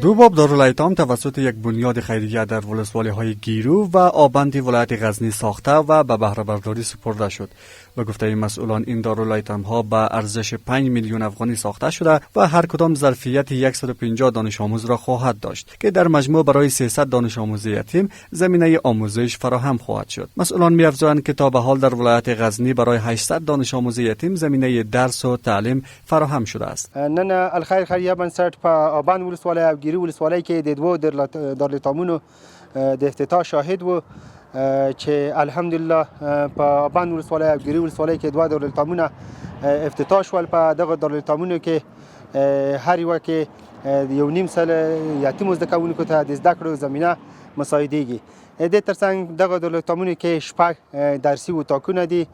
دو باب دارالایتام توسط یک بنیاد خیریه در ولسوالی‌های گیرو و آبند ولایت غزنی ساخته و به بهره برداری سپرده شد. به گفته مسئولان این دارالایتام‌ها به ارزش 5 میلیون افغانی ساخته شده و هر کدام ظرفیت 150 دانش آموز را خواهد داشت که در مجموع برای 300 دانش آموز یتیم زمینه آموزش فراهم خواهد شد. مسئولان می‌افزایند که تا به حال در ولایت غزنی برای 800 دانش آموز یتیم زمینه درس و تعلیم فراهم شده است. نن الخیر خیریه بنسټ په آبان ولسوالۍ او ګیري ولسوالۍ کې د دوو دارالایتامونو د افتتاح شاهد و چې الحمدلله په آبان ولسوالۍ او ګیري ولسوالۍ کې دوه دارالایتامونه افتتاح شول. په دغه دارالایتامونو کې هر یوه کې یو نیم سل یتیمو زده کوونکو ته د زده کړو زمینه مساعدېږي. د ترڅنګ دغه دارالایتامونو کې 6 درسي اتاقونه دي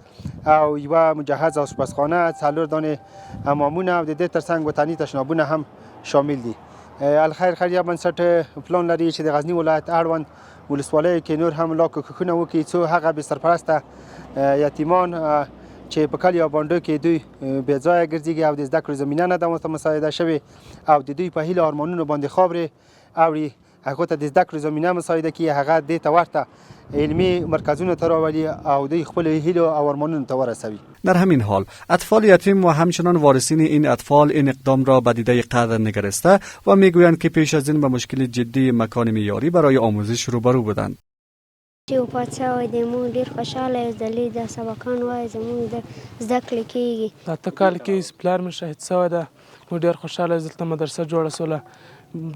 او یوه مجهز آشپزخانه، 4 دانې حمامونه او د دې ترڅنګ وطني تشنابونه هم شامل دي. الخیر خیریه بنسټ پلان لري چې د غزنی ولایت اړوند ولسوالیو کې نور هم لا کوښښونه وکړي څو هغه بې سرپرسته یتیمان چې په کلي او بانډو کې دوی بې ځایه ګرځېږي او د زده کړو زمینه نه ده ورته مساعده شوې او د دوی په هیله ارمانونو باندې خاورې اوړي، هغو ته د زده کړو زمینه مساعده کړي، هغه دې ته ورته علمی مرکزونه ته راولي او دوی خپل هیلو او ارمانونو ته ورسوي. در همین حال اطفال یتیم و همچنان وارثین این اطفال این اقدام را به دیده قدر نگرفته و میگویند که پیش از این به مشکل جدی مکان معیاری برای آموزش روبرو بودند. چې پاتې وای د مو ډیر خوشاله یو د لید سبقان وای زموږ د زده کړې کېږي. دا ته کال کې پلار مې شهید شوی ده، موږ ډیر خوشاله یو دلته مدرسه جوړه سوله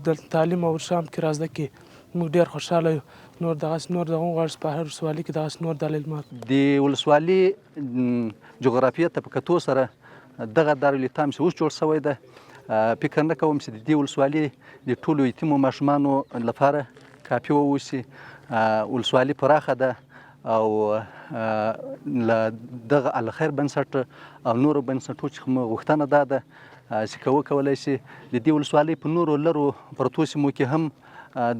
د تعلیم او شام کې رازده کې موږ ډیر خوشاله یو. نور دغه غواړم په هر ولسوالۍ کې دغه نور دلیل مات د ولسوالۍ جغرافیه ته په کتو سره دغه دارالایتام چې اوس جوړ شوی ده فکر نه کوم چې د دې ولسوالۍ د ټولو یتیمو ماشومانو لپاره کافي واوسي. ولسوالۍ پراخه ده او له دغه الخیر بنسټ او نورو بنسټو څخه غوښتنه ده چې وکولای شي د دې ولسوالۍ په نورو لرو پرتو سیمو کې هم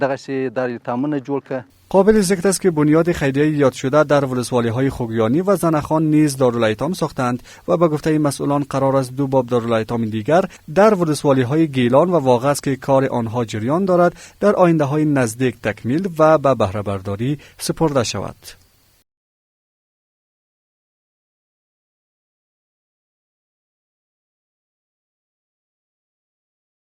دغه دارالایتامونه جوړ کړه. قابل ذکر است که بنیاد خیریه یاد شده در ولسوالی‌های خوگیانی و زنخان نیز دارالایتام ساختند و به گفته مسئولان قرار است 2 باب دارالایتام دیگر در ولسوالی‌های گیلان و واقع است که کار آنها جریان دارد در آینده‌های نزدیک تکمیل و به بهره برداری سپرده شود.